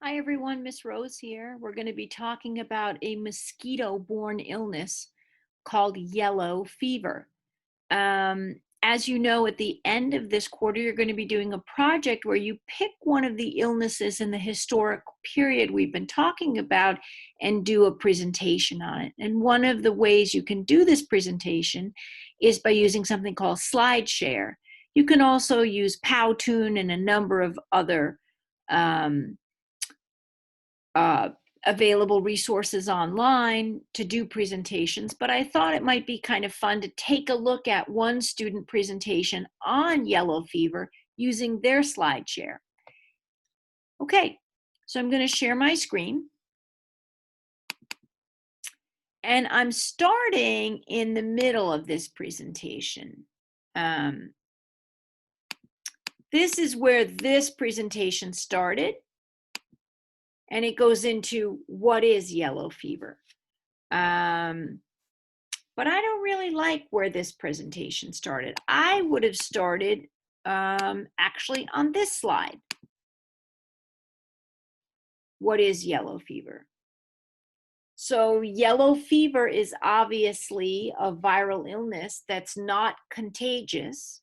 Hi everyone, Miss Rose here. We're going to be talking about a mosquito-borne illness called yellow fever. As you know, at the end of this quarter, you're going to be doing a project where you pick one of the illnesses in the historic period we've been talking about and do a presentation on it. And one of the ways you can do this presentation is by using something called SlideShare. You can also use Powtoon and a number of other um, uh, available resources online to do presentations, but I thought it might be kind of fun to take a look at one student presentation on yellow fever using their SlideShare. Okay, so I'm going to share my screen. And I'm starting in the middle of this presentation. This is where this presentation started. And it goes into what is yellow fever. But I don't really like where this presentation started. I would have started actually on this slide. What is yellow fever? So yellow fever is obviously a viral illness that's not contagious.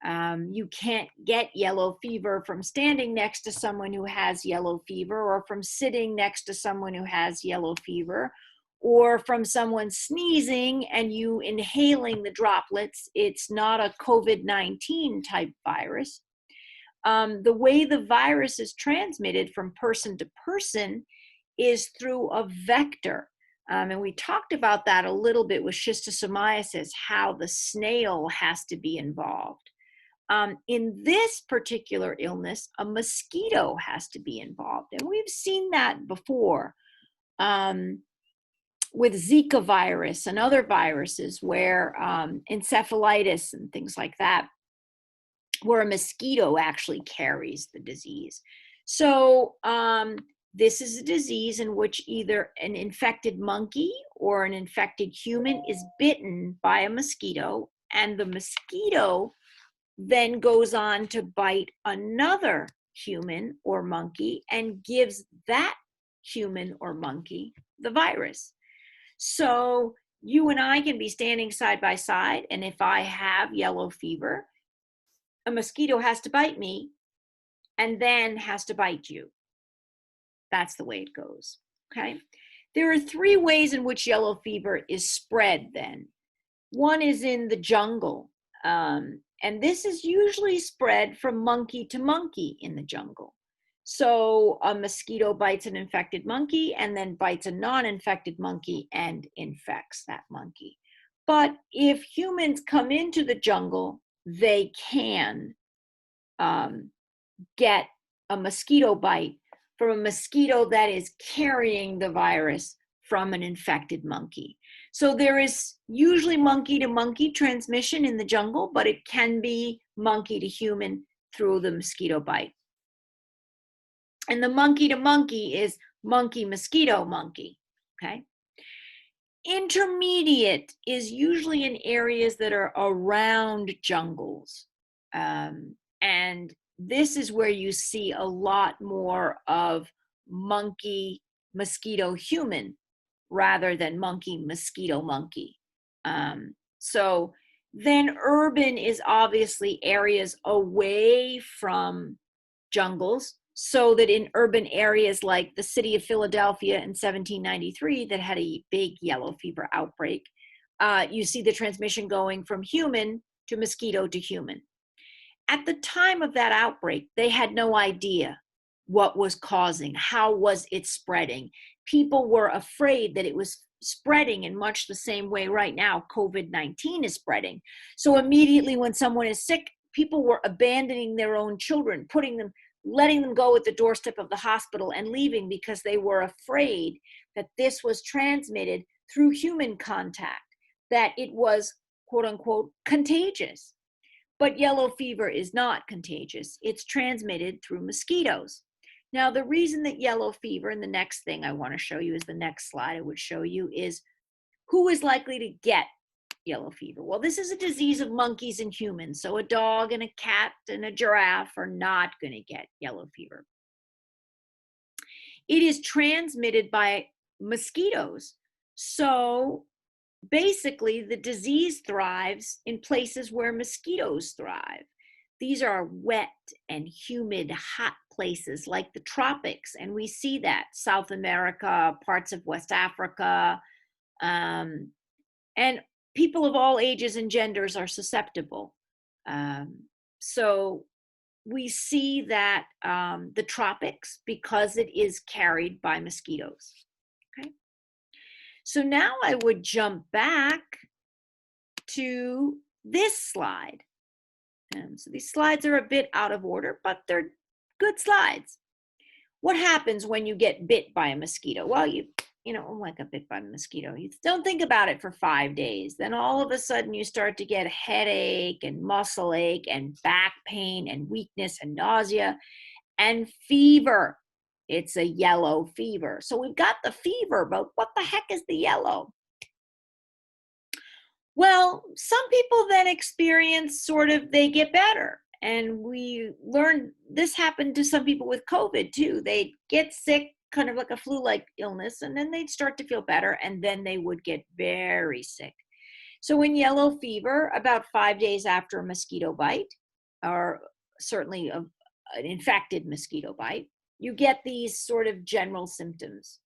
You can't get yellow fever from standing next to someone who has yellow fever, or from sitting next to someone who has yellow fever, or from someone sneezing and you inhaling the droplets. It's not a COVID-19 type virus. The way the virus is transmitted from person to person is through a vector. And we talked about that a little bit with schistosomiasis, how the snail has to be involved. In this particular illness, a mosquito has to be involved. And we've seen that before with Zika virus and other viruses where encephalitis and things like that, where a mosquito actually carries the disease. So this is a disease in which either an infected monkey or an infected human is bitten by a mosquito, and the mosquito then goes on to bite another human or monkey and gives that human or monkey the virus. So you and I can be standing side by side, and if I have yellow fever, a mosquito has to bite me and then has to bite you. That's the way it goes, okay? There are three ways in which yellow fever is spread then. One is in the jungle. And this is usually spread from monkey to monkey in the jungle. So a mosquito bites an infected monkey and then bites a non-infected monkey and infects that monkey. But if humans come into the jungle, they can get a mosquito bite from a mosquito that is carrying the virus from an infected monkey. So there is usually monkey to monkey transmission in the jungle, but it can be monkey to human through the mosquito bite. And the monkey to monkey is monkey, mosquito, monkey, okay? Intermediate is usually in areas that are around jungles. And this is where you see a lot more of monkey, mosquito, human rather than monkey, mosquito, monkey. So then urban is obviously areas away from jungles, so that in urban areas like the city of Philadelphia in 1793 that had a big yellow fever outbreak, you see the transmission going from human to mosquito to human. At the time of that outbreak, they had no idea what was causing, how was it spreading. People were afraid that it was spreading in much the same way right now COVID-19 is spreading. So immediately when someone is sick, people were abandoning their own children, letting them go at the doorstep of the hospital and leaving because they were afraid that this was transmitted through human contact, that it was quote unquote contagious. But yellow fever is not contagious. It's transmitted through mosquitoes. Now, the reason that yellow fever, and the next thing I want to show you is the next slide I would show you, is who is likely to get yellow fever. Well, this is a disease of monkeys and humans. So a dog and a cat and a giraffe are not going to get yellow fever. it is transmitted by mosquitoes. So basically, the disease thrives in places where mosquitoes thrive. These are wet and humid, hot places like the tropics, and we see that South America, parts of West Africa, um, and people of all ages and genders are susceptible. Um, so we see that the tropics, because it is carried by mosquitoes. Okay. So now I would jump back to this slide. So these slides are a bit out of order, but they're good slides. What happens when you get bit by a mosquito? Well, you know, oh, I got bit by a mosquito. You don't think about it for 5 days. Then all of a sudden you start to get a headache and muscle ache and back pain and weakness and nausea and fever. It's a yellow fever. So we've got the fever, but what the heck is the yellow? Well, some people then experience sort of, they get better. And we learned this happened to some people with COVID too. They get sick, kind of like a flu-like illness, and then they'd start to feel better, and then they would get very sick. So in yellow fever, about 5 days after a mosquito bite, or certainly an infected mosquito bite, you get these sort of general symptoms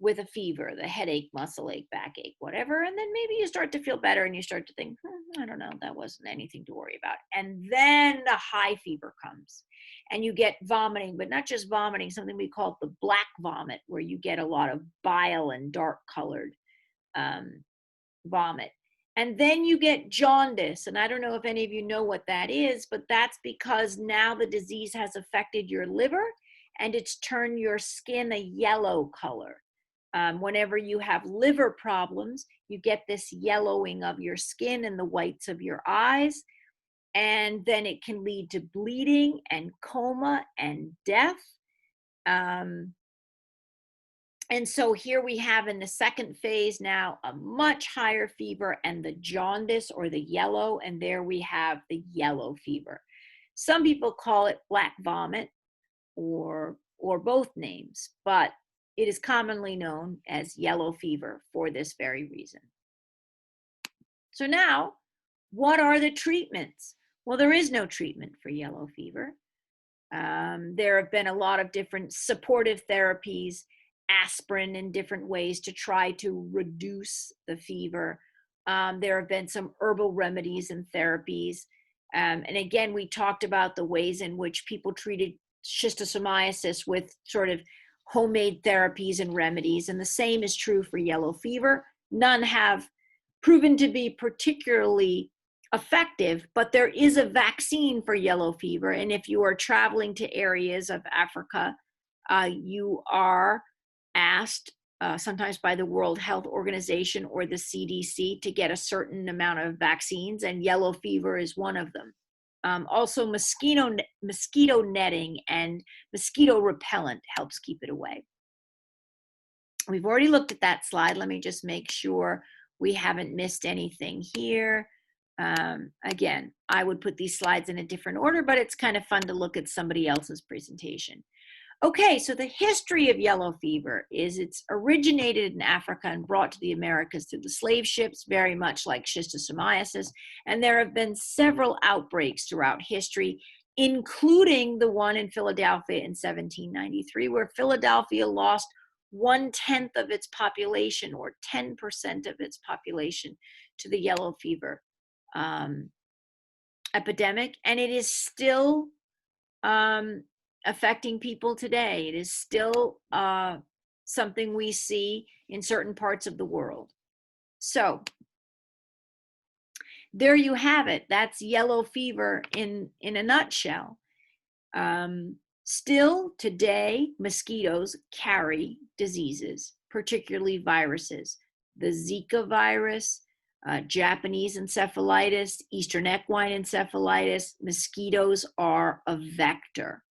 with a fever, the headache, muscle ache, backache, whatever. And then maybe you start to feel better and you start to think, I don't know, that wasn't anything to worry about. And then the high fever comes and you get vomiting, but not just vomiting, something we call the black vomit, where you get a lot of bile and dark colored vomit. And then you get jaundice. And I don't know if any of you know what that is, but that's because now the disease has affected your liver and it's turned your skin a yellow color. Whenever you have liver problems, you get this yellowing of your skin and the whites of your eyes. And then it can lead to bleeding and coma and death. And so here we have in the second phase now a much higher fever and the jaundice or the yellow. And there we have the yellow fever. Some people call it black vomit or both names, but it is commonly known as yellow fever for this very reason. So now, what are the treatments? Well, there is no treatment for yellow fever. There have been a lot of different supportive therapies, aspirin in different ways to try to reduce the fever. There have been some herbal remedies and therapies. And again, we talked about the ways in which people treated schistosomiasis with sort of homemade therapies and remedies, and the same is true for yellow fever. None have proven to be particularly effective, but there is a vaccine for yellow fever. And if you are traveling to areas of Africa, you are asked sometimes by the World Health Organization or the CDC to get a certain amount of vaccines, and yellow fever is one of them. Also, mosquito netting and mosquito repellent helps keep it away. We've already looked at that slide. Let me just make sure we haven't missed anything here. Again, I would put these slides in a different order, but it's kind of fun to look at somebody else's presentation. Okay, so the history of yellow fever is it's originated in Africa and brought to the Americas through the slave ships, very much like schistosomiasis. And there have been several outbreaks throughout history, including the one in Philadelphia in 1793, where Philadelphia lost 1/10 of its population, or 10% of its population, to the yellow fever epidemic. And it is still affecting people today. It is still something we see in certain parts of the world. So there you have it. That's yellow fever in a nutshell. Still today, mosquitoes carry diseases, particularly viruses. The Zika virus, Japanese encephalitis, Eastern equine encephalitis. Mosquitoes are a vector.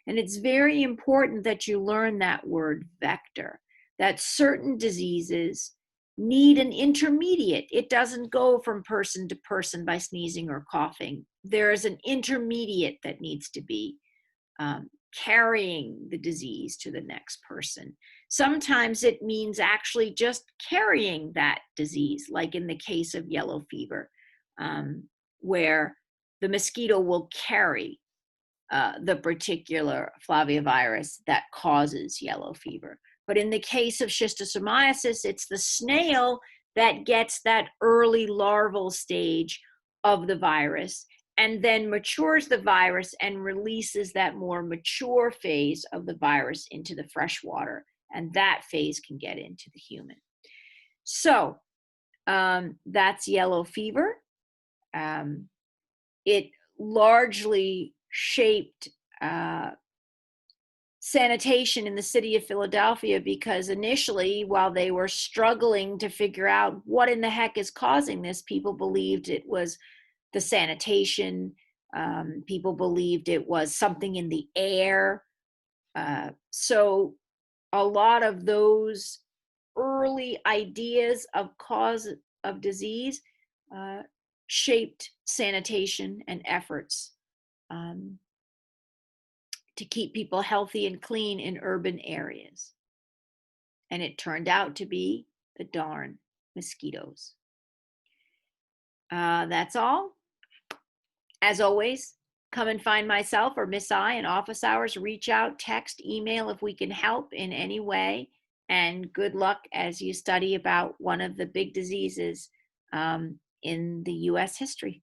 And it's very important that you learn that word vector, that certain diseases need an intermediate. It doesn't go from person to person by sneezing or coughing. There is an intermediate that needs to be carrying the disease to the next person. Sometimes it means actually just carrying that disease, like in the case of yellow fever, where the mosquito will carry the particular flavivirus that causes yellow fever. But in the case of schistosomiasis, it's the snail that gets that early larval stage of the virus and then matures the virus and releases that more mature phase of the virus into the fresh water. And that phase can get into the human. So that's yellow fever. It largely shaped sanitation in the city of Philadelphia because initially, while they were struggling to figure out what in the heck is causing this, people believed it was the sanitation. People believed it was something in the air. So a lot of those early ideas of cause of disease shaped sanitation and efforts to keep people healthy and clean in urban areas. And it turned out to be the darn mosquitoes. That's all. As always, come and find myself or Miss I in office hours. Reach out, text, email if we can help in any way. And good luck as you study about one of the big diseases in the U.S. history.